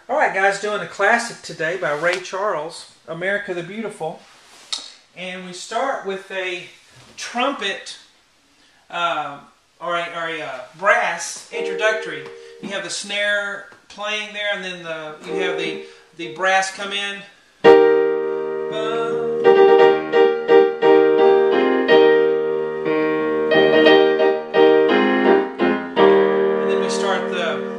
Alright guys, doing a classic today by Ray Charles, America the Beautiful. And we start with a trumpet or a brass introductory. You have the snare playing there, and then you have the brass come in. And then we start the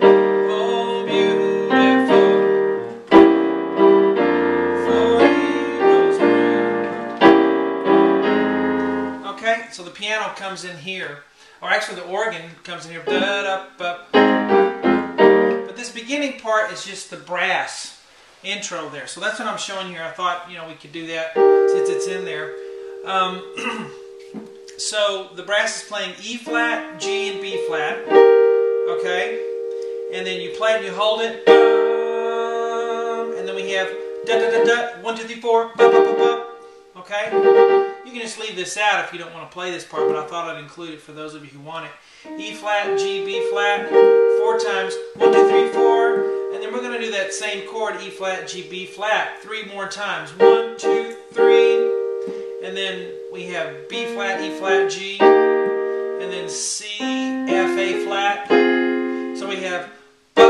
so the piano comes in here, or actually the organ comes in here, but this beginning part is just the brass intro there. So that's what I'm showing here. I thought, we could do that since it's in there. So the brass is playing E flat, G, and B flat. Okay, and then you play it, you hold it, and then we have da da da da, 1 2 3 4, ba ba ba ba. Okay. You can just leave this out if you don't want to play this part, but I thought I'd include it for those of you who want it. E flat, G, B flat, 4 times, 1 2 3 4, and then we're going to do that same chord, E flat, G, B flat, 3 more times, 1 2 3, and then we have B flat, E flat, G, and then C, F, A flat. So we have ba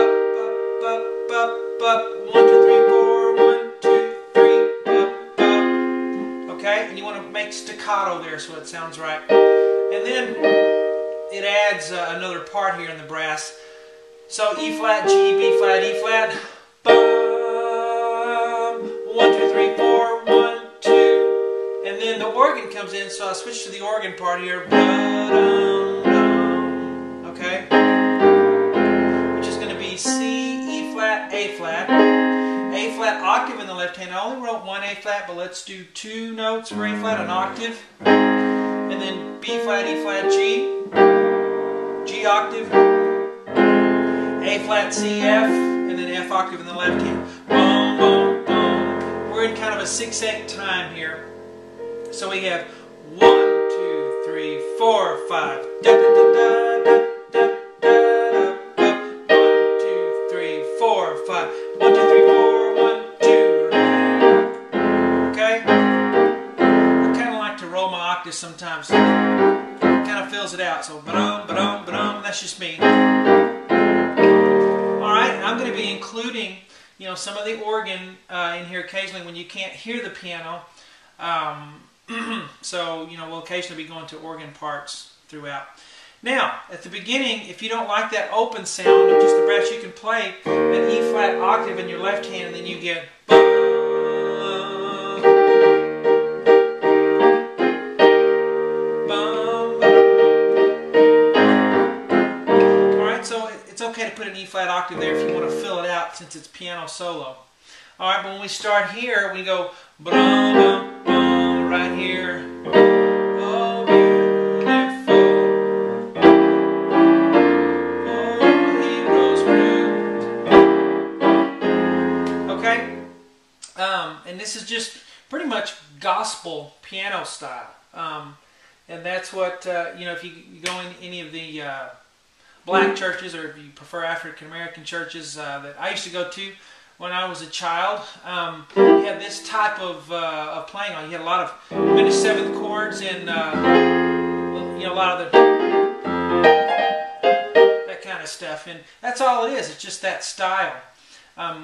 ba ba ba, 1 2 3 4, 1 2 3, ba ba. Okay, and you want to make staccato there so it sounds right. And then it adds another part here in the brass. So E flat, G, B flat, E flat. Bum, 1 2 3 4, 1 2, and then the organ comes in. So I'll switch to the organ part here. Okay, which is going to be C, E flat, A flat. A flat octave in the left hand. I only wrote 1 A flat, but let's do 2 notes for A flat, an octave. And then B flat, E flat, G. G octave. A flat, C, F. And then F octave in the left hand. Boom, boom, boom. We're in kind of a 6/8 time here. So we have 1 2 3 4 5. Da da da da da da da da. 1 2 3 4 5. 1 2 3 4. Sometimes kind of fills it out, so ba-dum, ba-dum, ba-dum, that's just me. Alright, I'm going to be including some of the organ in here occasionally when you can't hear the piano. So we'll occasionally be going to organ parts throughout. Now, at the beginning, if you don't like that open sound of just the brass, you can play an E flat octave in your left hand, and then you get to put an E flat octave there if you want to fill it out since it's piano solo. Alright, but when we start here, we go right here. Oh, beautiful. Oh, heroes root. Okay? And this is just pretty much gospel piano style. And that's what, if you go in any of the black churches, or if you prefer African American churches that I used to go to when I was a child, you had this type of playing on. You had a lot of diminished seventh chords and a lot of that kind of stuff, and that's all it is. It's just that style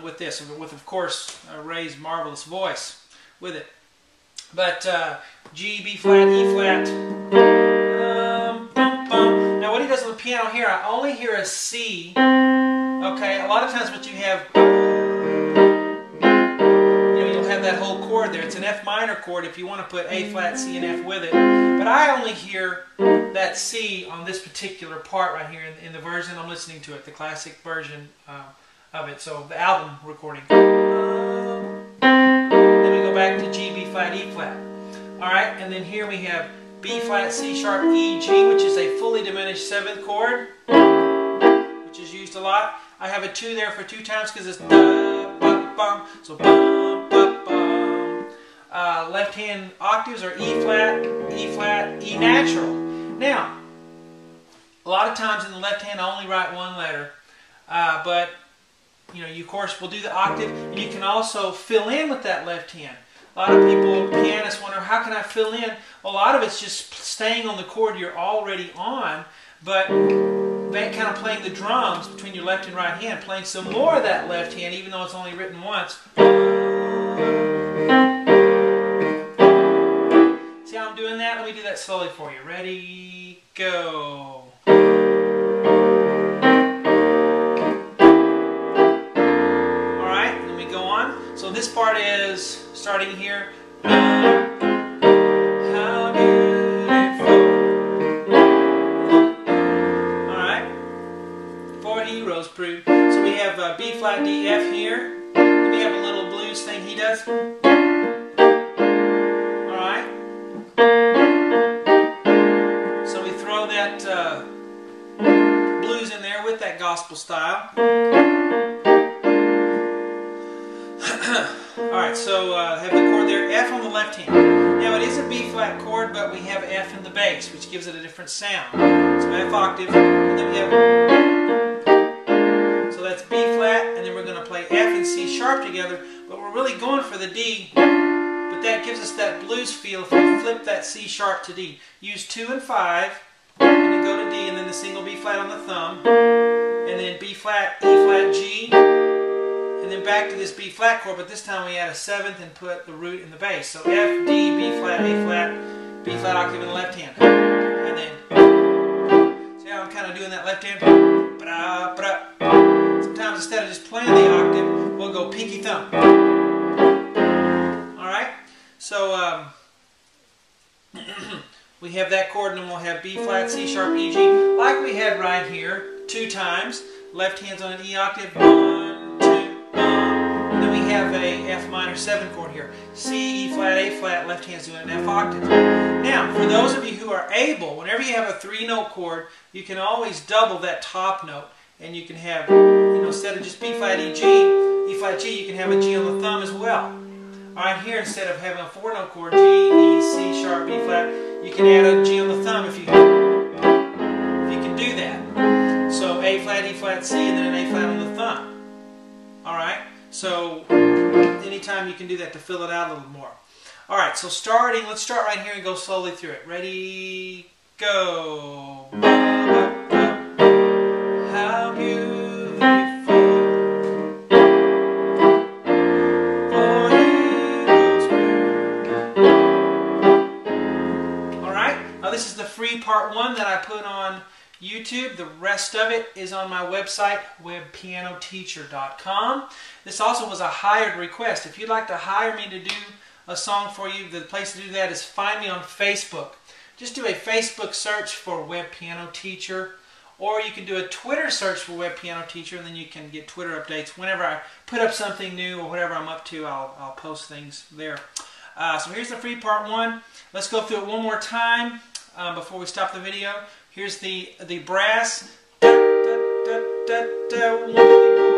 with this, with of course Ray's marvelous voice with it. But G, B flat, E flat. Now what he does on the piano here, I only hear a C. Okay, a lot of times what you have, you'll have that whole chord there. It's an F minor chord if you want to put A flat, C, and F with it. But I only hear that C on this particular part right here in the version I'm listening to it, the classic version of it. So the album recording. Then we go back to G, B flat, E flat. All right, and then here we have B flat, C sharp, E, G, which is a fully diminished 7th chord, which is used a lot. I have a 2 there for 2 times because it's da, ba, bum. So bum, ba, bum. Left hand octaves are E flat, E natural. Now, a lot of times in the left hand I only write 1 letter, but you of course will do the octave, and you can also fill in with that left hand. A lot of people, pianists, wonder, how can I fill in? A lot of it's just staying on the chord you're already on, but kind of playing the drums between your left and right hand, playing some more of that left hand, even though it's only written once. See how I'm doing that? Let me do that slowly for you. Ready, go. So this part is starting here. How beautiful. Alright. For heroes prove. So we have B flat D F here. Then we have a little blues thing he does. Alright. So we throw that blues in there with that gospel style. Alright, so have the chord there, F on the left hand. Now it is a B flat chord, but we have F in the bass, which gives it a different sound. So F octave, and then we have, so that's B flat, and then we're going to play F and C sharp together, but we're really going for the D, but that gives us that blues feel if we flip that C sharp to D. Use 2 and 5, and then go to D, and then the single B flat on the thumb, and then B flat, E flat, G, and then back to this B flat chord, but this time we add a 7th and put the root in the bass. So F, D, B flat, A flat, B flat octave in the left hand. And then, see how I'm kind of doing that left hand? Sometimes instead of just playing the octave, we'll go pinky thumb. Alright? So, we have that chord, and then we'll have B flat, C sharp, E, G, like we had right here, 2 times. Left hand's on an E octave, 1, 2, and then we have a F minor 7 chord here. C, E flat, A flat, left hand's doing an F octave. Now, for those of you who are able, whenever you have a 3-note chord, you can always double that top note, and you can have, instead of just B flat, E, G, E flat, G, you can have a G on the thumb as well. Alright, here instead of having a 4-note chord, G, E, C sharp, B flat, you can add a G on the thumb if you can do that. So A flat, E flat, C, and then an A flat on the thumb. Alright, so anytime you can do that to fill it out a little more. Alright, so let's start right here and go slowly through it. Ready, go. How beautiful. Alright, now this is the free part 1 that I put on YouTube. The rest of it is on my website, webpianoteacher.com. This also was a hired request. If you'd like to hire me to do a song for you, the place to do that is find me on Facebook. Just do a Facebook search for Web Piano Teacher, or you can do a Twitter search for Web Piano Teacher, and then you can get Twitter updates. Whenever I put up something new or whatever I'm up to, I'll post things there. So here's the free part 1. Let's go through it one more time before we stop the video. Here's the brass. 1, 2, 3, 4.